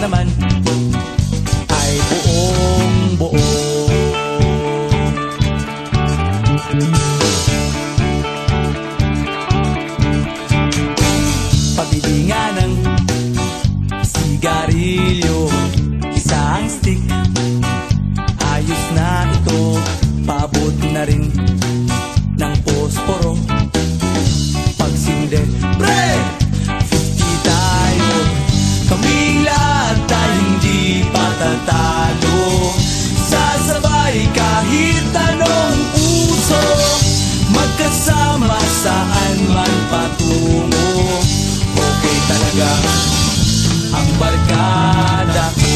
naman ay buong buo. Pabili nga ng sigarilyo, isang stick, ayos na ito. Paabot na rin ng posporo. Pagsinde, pre! 50 tayo, kaming lahat tayo hindi patatalo. Sasabay kahit anong uso, magkasama saan man patungo. Okay talaga ang barkada ko.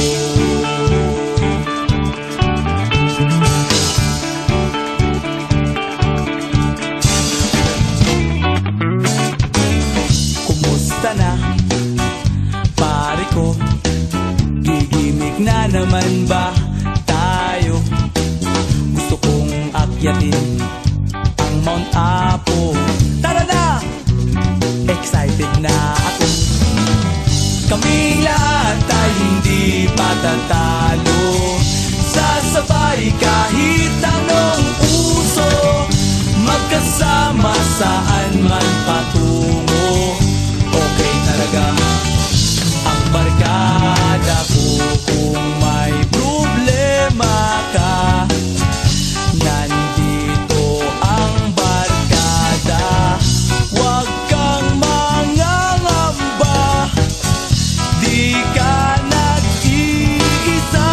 Kumusta na, pare ko? Gigimik na naman ba tayo? Gusto kong akyatin ang Mount Apo. Tara na! Excited na ako. Kaming lahat tayo hindi patatalo. Sasabay kahit anong uso, magkasama saan man patungo. Okay talaga ang barkada ko. Kung may problema ka, nandito ang barkada. Huwag kang mangangamba, di ka nag-iisa.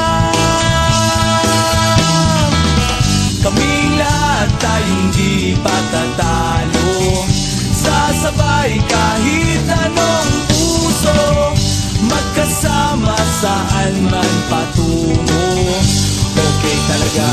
Kaming lahat tayo hindi patatalo. Sasabay kahit anong uso, magkasama saan man patungo. Okay talaga